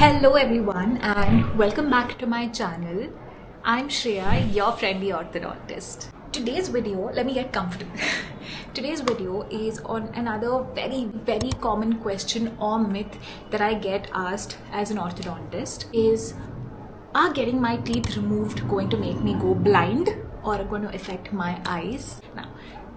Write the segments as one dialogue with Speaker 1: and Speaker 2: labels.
Speaker 1: Hello everyone and welcome back to my channel. I'm Shreya, your friendly orthodontist. Today's video, let me get comfortable. Today's video is on another very common question or myth that I get asked as an orthodontist is, are getting my teeth removed going to make me go blind or going to affect my eyes? Now,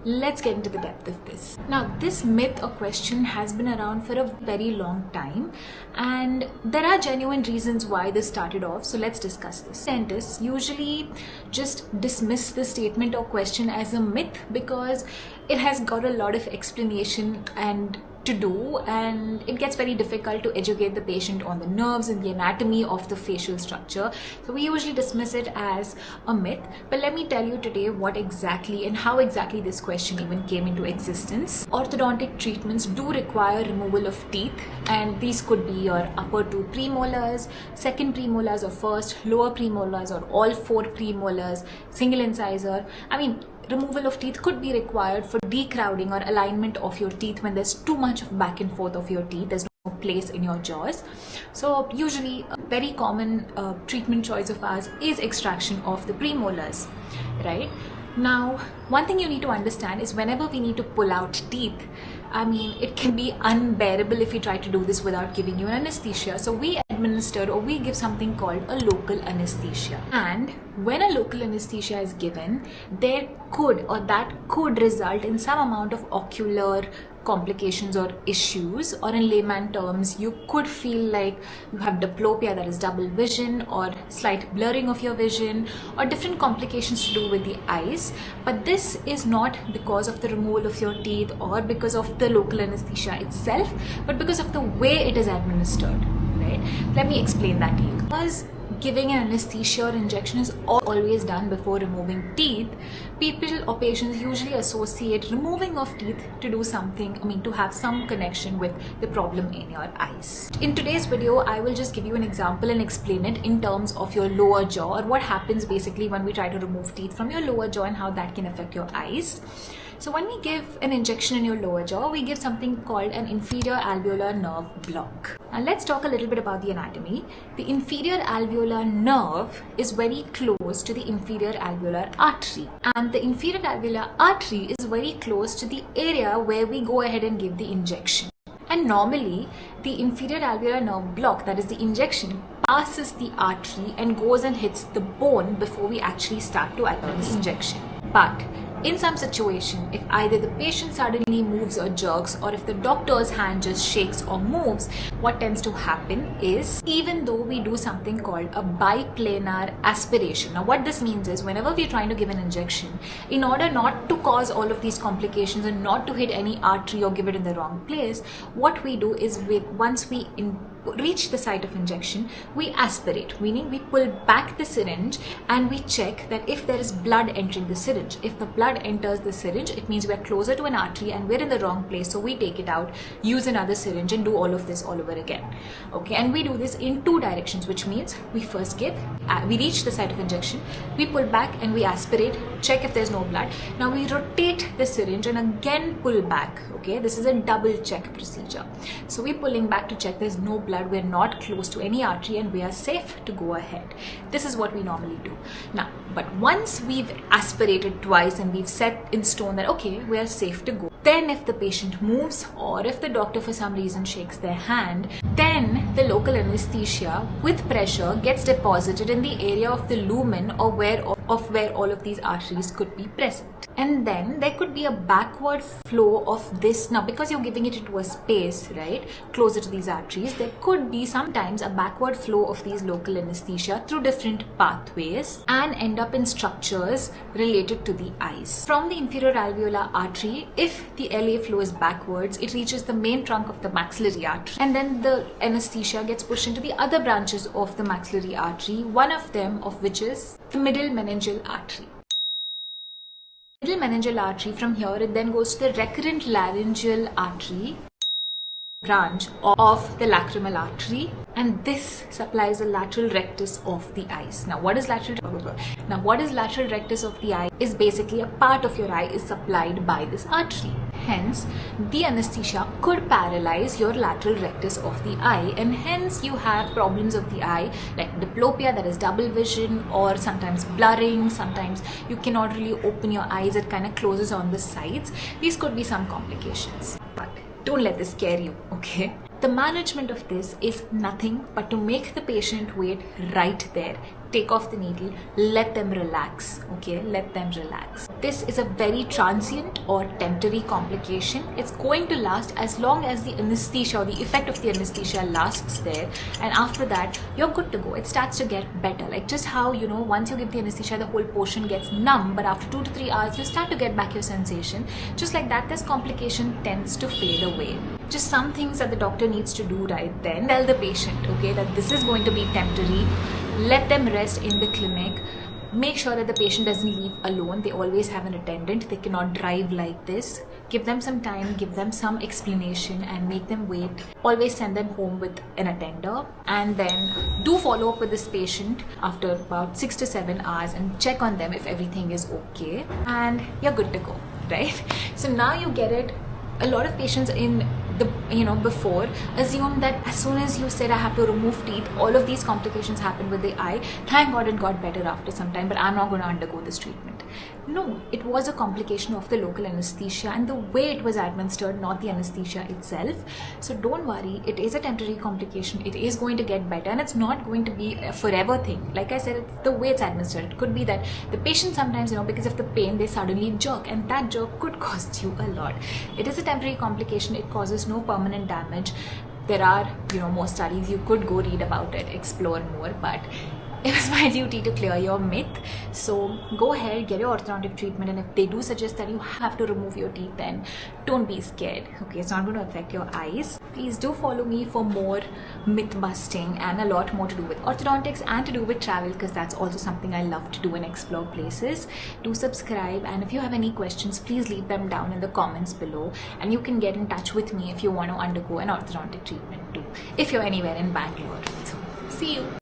Speaker 1: let's get into the depth of this. Now, this myth or question has been around for a very long time, and there are genuine reasons why this started off, so let's discuss this. Dentists usually just dismiss the statement or question as a myth because it has got a lot of explanation and to do, and it gets very difficult to educate the patient on the nerves and the anatomy of the facial structure. So we usually dismiss it as a myth. But let me tell you today what exactly and how exactly this question even came into existence. Orthodontic treatments do require removal of teeth, and these could be your upper two premolars, second premolars or first, lower premolars or all four premolars, single incisor. Removal of teeth could be required for decrowding or alignment of your teeth when there's too much of back and forth of your teeth. There's no place in your jaws. So usually a very common treatment choice of ours is extraction of the premolars, right? Now, one thing you need to understand is whenever we need to pull out teeth, it can be unbearable if we try to do this without giving you an anesthesia. So we administer or we give something called a local anesthesia. And when a local anesthesia is given, that could result in some amount of ocular complications or issues, or in layman terms, you could feel like you have diplopia, that is double vision, or slight blurring of your vision, or different complications to do with the eyes. But this is not because of the removal of your teeth or because of the local anesthesia itself, but because of the way it is administered, right? Let me explain that to you. Because giving an anesthesia or injection is always done before removing teeth, people or patients usually associate removing of teeth to do something, to have some connection with the problem in your eyes. In today's video, I will just give you an example and explain it in terms of your lower jaw, or what happens basically when we try to remove teeth from your lower jaw and how that can affect your eyes. So when we give an injection in your lower jaw, we give something called an inferior alveolar nerve block. Now let's talk a little bit about the anatomy. The inferior alveolar nerve is very close to the inferior alveolar artery, and the inferior alveolar artery is very close to the area where we go ahead and give the injection. And normally, the inferior alveolar nerve block, that is the injection, passes the artery and goes and hits the bone before we actually start to allow this injection. But in some situation, if either the patient suddenly moves or jerks, or if the doctor's hand just shakes or moves, what tends to happen is, even though we do something called a biplanar aspiration. Now what this means is, whenever we're trying to give an injection, in order not to cause all of these complications and not to hit any artery or give it in the wrong place, what we do is, once we reach the site of injection, we aspirate, meaning we pull back the syringe and we check that if there is blood entering the syringe. If the blood enters the syringe, it means we're closer to an artery and we're in the wrong place, so we take it out, use another syringe, and do all of this all over again. Okay, and we do this in two directions, which means we first we reach the site of injection, we pull back and we aspirate, check if there's no blood. Now we rotate the syringe and again pull back. Okay, this is a double check procedure. So we're pulling back to check there's no blood, we're not close to any artery, and we are safe to go ahead. This is what we normally do. Now, but once we've aspirated twice and we've set in stone that okay, we are safe to go, then if the patient moves or if the doctor for some reason shakes their hand, then the local anesthesia with pressure gets deposited in the area of the lumen, or where all of these arteries could be present. And then there could be a backward flow of this. Now, because you're giving it into a space, right, closer to these arteries, there could be sometimes a backward flow of these local anesthesia through different pathways and end up in structures related to the eyes. From the inferior alveolar artery, if the LA flow is backwards, it reaches the main trunk of the maxillary artery, and then the anesthesia gets pushed into the other branches of the maxillary artery, one of them of which is the middle meningeal artery. Middle meningeal artery, from here it then goes to the recurrent laryngeal artery, branch of the lacrimal artery, and this supplies the lateral rectus of the eyes. Now what is lateral rectus of the eye? Is basically a part of your eye is supplied by this artery. Hence, the anesthesia could paralyze your lateral rectus of the eye, and hence you have problems of the eye like diplopia, that is double vision, or sometimes blurring. Sometimes you cannot really open your eyes, it kind of closes on the sides. These could be some complications, but don't let this scare you, okay? The management of this is nothing but to make the patient wait right there. Take off the needle, let them relax, okay? Let them relax. This is a very transient or temporary complication. It's going to last as long as the anesthesia or the effect of the anesthesia lasts there, and after that you're good to go. It starts to get better, like just how, you know, once you give the anesthesia the whole portion gets numb, but after 2 to 3 hours you start to get back your sensation. Just like that, this complication tends to fade away. Just some things that the doctor needs to do right then: tell the patient, okay, that this is going to be temporary. Let them rest in the clinic. Make sure that the patient doesn't leave alone. They always have an attendant. They cannot drive like this. Give them some time, give them some explanation, and make them wait. Always send them home with an attender, and then do follow up with this patient after about 6 to 7 hours and check on them if everything is okay, and you're good to go, right? So now you get it. A lot of patients in the, before assume that as soon as you said I have to remove teeth, all of these complications happen with the eye. Thank God it got better after some time, but I'm not going to undergo this treatment. No, it was a complication of the local anesthesia and the way it was administered, not the anesthesia itself. So don't worry, it is a temporary complication. It is going to get better, and it's not going to be a forever thing. Like I said, it's the way it's administered. It could be that the patient sometimes, because of the pain, they suddenly jerk, and that jerk could cost you a lot. It is a temporary complication. It causes no permanent damage. There are, more studies. You could go read about it, explore more, but it was my duty to clear your myth. So go ahead, get your orthodontic treatment, and if they do suggest that you have to remove your teeth, then don't be scared, okay? It's not going to affect your eyes. Please do follow me for more myth busting and a lot more to do with orthodontics and to do with travel, because that's also something I love to do and explore places. Do subscribe, and if you have any questions, please leave them down in the comments below, and you can get in touch with me if you want to undergo an orthodontic treatment too, if you're anywhere in Bangalore. So see you.